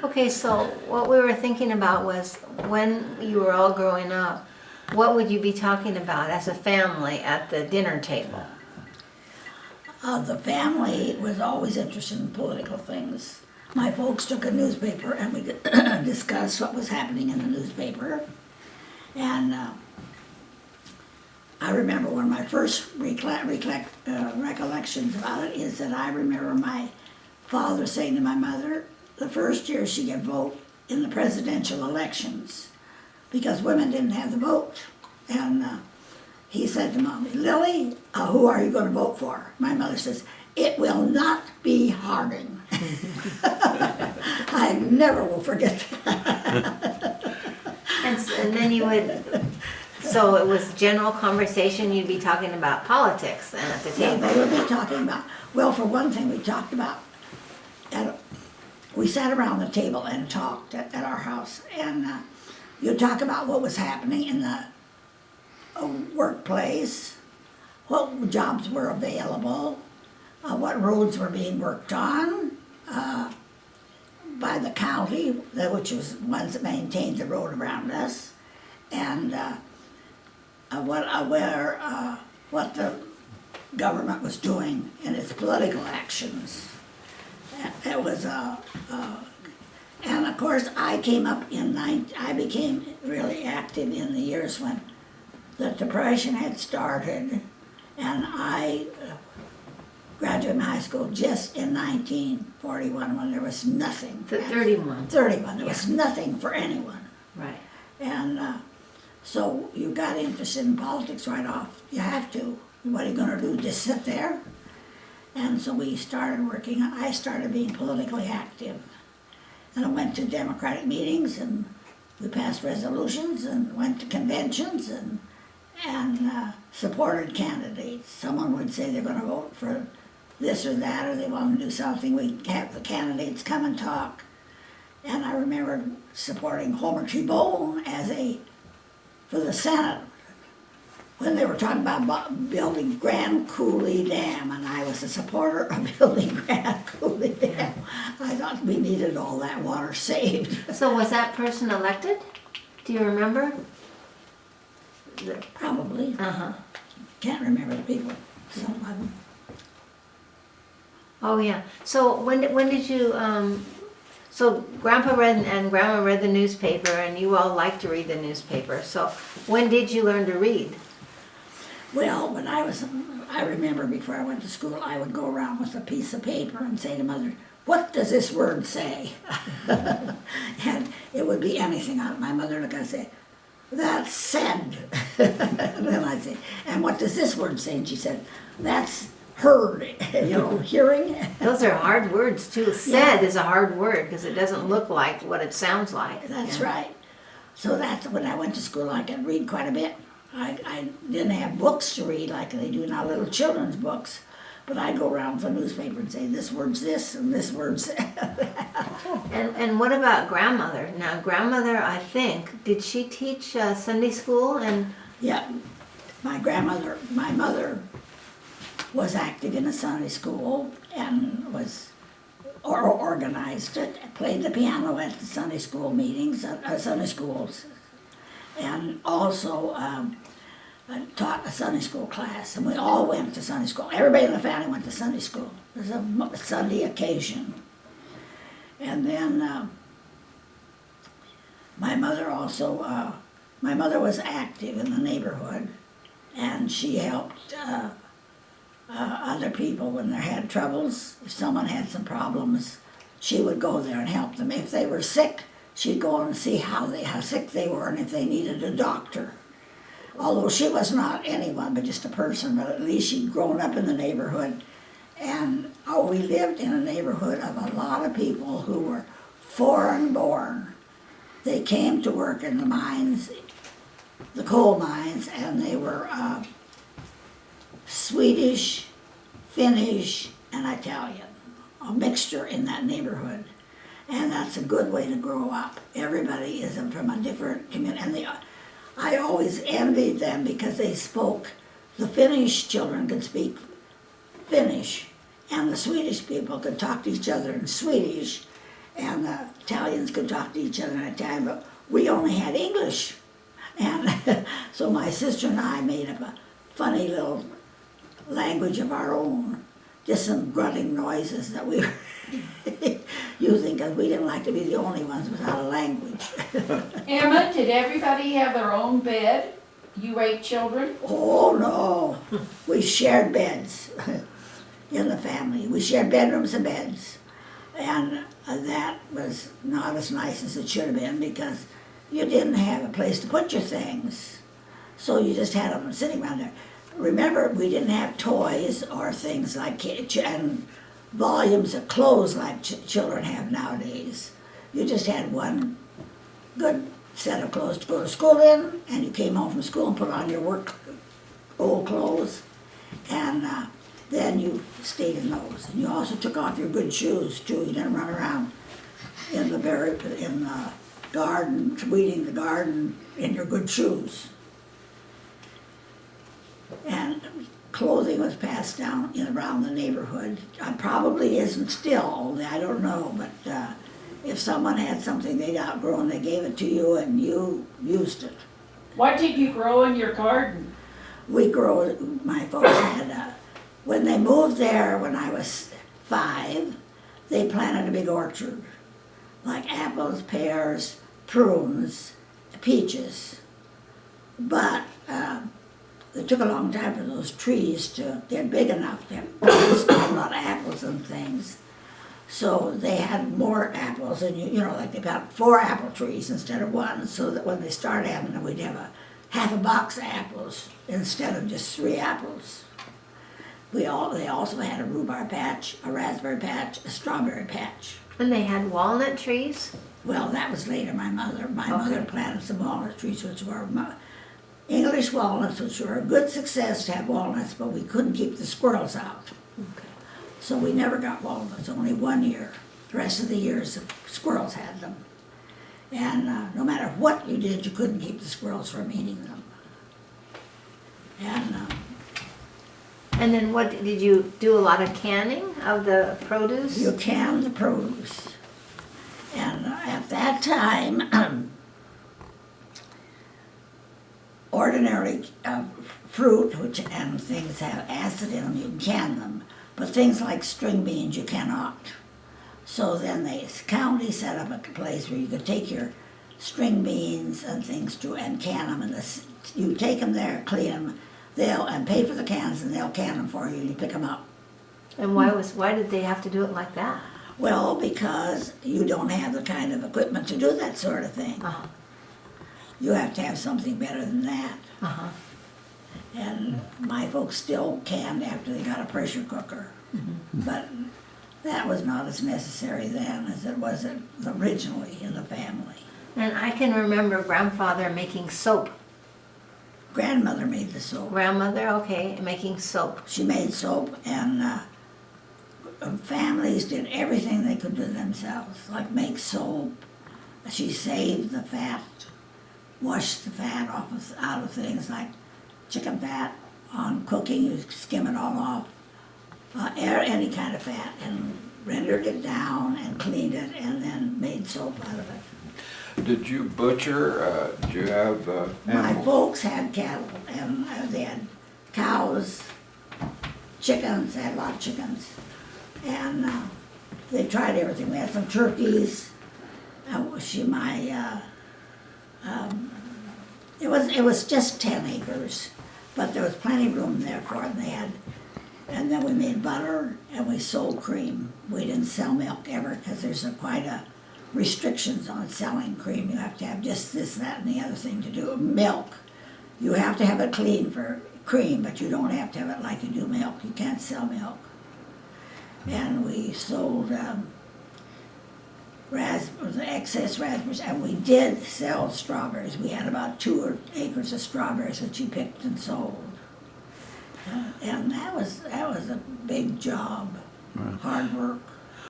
Okay, so what we were thinking about was when you were all growing up, what would you be talking about as a family at the dinner table? The family was always interested in political things. My folks took a newspaper and we discussed what was happening in the newspaper. And I remember one of my first recollections about it is that I remember my father saying to my mother, the first year she could vote in the presidential elections because women didn't have the vote. And he said to Mommy, Lily, who are you going to vote for? My mother says, it will not be Harding. I never will forget that. And then you would, so it was general conversation, you'd be talking about politics then at the Yeah, table. they would be talking about, well, for one thing, we talked about, we sat around the table and talked at our house, and you'd talk about what was happening in the workplace, what jobs were available, what roads were being worked on by the county, which was ones that maintained the road around us, and what the government was doing in its political actions. It was and of course I became really active in the years when the Depression had started, and I graduated from high school just in 1941 when there was nothing. 31. 31, there was nothing for anyone. Right. And so you got interested in politics right off. You have to. What are you going to do? Just sit there? And so we started working. I started being politically active. And I went to Democratic meetings, and we passed resolutions and went to conventions and supported candidates. Someone would say they're going to vote for this or that, or they want to do something. We'd have the candidates come and talk. And I remember supporting Homer T. Bone for the Senate when they were talking about building Grand Coulee Dam, and I was a supporter of building Grand Coulee Dam. I thought we needed all that water saved. So was that person elected? Do you remember? Probably. Uh-huh. Can't remember the people. Some of them. Oh, yeah. So when did you, so Grandpa read and Grandma read the newspaper, and you all like to read the newspaper. So when did you learn to read? Well, when I remember before I went to school, I would go around with a piece of paper and say to Mother, what does this word say? And it would be anything on it. My mother would say, that's said. And then I'd say, and what does this word say? And she said, that's heard, hearing. Those are hard words too. Said is a hard word because it doesn't look like what it sounds like. That's right. So that's when I went to school, I could read quite a bit. I didn't have books to read like they do now, little children's books. But I'd go around with a newspaper and say, this word's this and this word's that. And what about grandmother? Now, grandmother, I think, did she teach Sunday school? And Yeah, my mother was active in a Sunday school and organized it, played the piano at the Sunday school meetings, Sunday schools, and also taught a Sunday school class, and we all went to Sunday school. Everybody in the family went to Sunday school. It was a Sunday occasion. And then my mother was active in the neighborhood, and she helped other people when they had troubles. If someone had some problems, she would go there and help them. If they were sick, she'd go and see how sick they were and if they needed a doctor. Although she was not anyone but just a person, but at least she'd grown up in the neighborhood. And we lived in a neighborhood of a lot of people who were foreign born. They came to work in the mines, the coal mines, and they were Swedish, Finnish, and Italian, a mixture in that neighborhood. And that's a good way to grow up. Everybody is from a different community. And I always envied them because the Finnish children could speak Finnish, and the Swedish people could talk to each other in Swedish, and the Italians could talk to each other in Italian, but we only had English. And so my sister and I made up a funny little language of our own, just some grunting noises that we were using because we didn't like to be the only ones without a language. Emma, did everybody have their own bed? You 8 children? Oh no, we shared beds in the family. We shared bedrooms and beds. And that was not as nice as it should have been because you didn't have a place to put your things. So you just had them sitting around there. Remember, we didn't have toys or things like and volumes of clothes like children have nowadays. You just had one good set of clothes to go to school in, and you came home from school and put on your work old clothes, and then you stayed in those. And you also took off your good shoes too. You didn't run around in the garden, weeding the garden in your good shoes. And clothing was passed down around the neighborhood. Probably isn't still, I don't know, but if someone had something they'd outgrown, they gave it to you and you used it. What did you grow in your garden? My folks had, when they moved there when I was 5, they planted a big orchard, like apples, pears, prunes, peaches. But it took a long time for those trees to get big enough to produce a lot of apples and things. So they had more apples, and you know, like they got 4 apple trees instead of 1, so that when they started having them, we'd have half a box of apples instead of just 3 apples. They also had a rhubarb patch, a raspberry patch, a strawberry patch. And they had walnut trees? Well, that was later. My mother planted some walnut trees, which were English walnuts, which were a good success to have walnuts, but we couldn't keep the squirrels out. Okay. So we never got walnuts, only 1 year. The rest of the years, the squirrels had them. And no matter what you did, you couldn't keep the squirrels from eating them. And then what, did you do a lot of canning of the produce? You canned the produce. And at that time, ordinarily fruit and things have acid in them, you can can them. But things like string beans, you cannot. So then the county set up a place where you could take your string beans and things and can them. And you take them there, clean them, and pay for the cans, and they'll can them for you, and you pick them up. And why did they have to do it like that? Well, because you don't have the kind of equipment to do that sort of thing. Uh-huh. You have to have something better than that. Uh-huh. And my folks still canned after they got a pressure cooker. Mm-hmm. But that was not as necessary then as it was originally in the family. And I can remember grandfather making soap. Grandmother made the soap. Grandmother, okay, making soap. She made soap, and families did everything they could do themselves, like make soap. She saved the fat, washed the fat out of things like chicken fat on cooking. You skim it all off, any kind of fat, and rendered it down and cleaned it, and then made soap out of it. Did you butcher? Did you have animals? My folks had cattle, and they had cows, chickens. They had a lot of chickens, and they tried everything. We had some turkeys. It was just 10 acres, but there was plenty of room there for it. And then we made butter, and we sold cream. We didn't sell milk ever because there's quite a restrictions on selling cream. You have to have just this, that, and the other thing to do. Milk, you have to have it clean for cream, but you don't have to have it like you do milk. You can't sell milk. And we sold excess raspberries, and we did sell strawberries. We had about 2 acres of strawberries that you picked and sold. And that was a big job, hard work.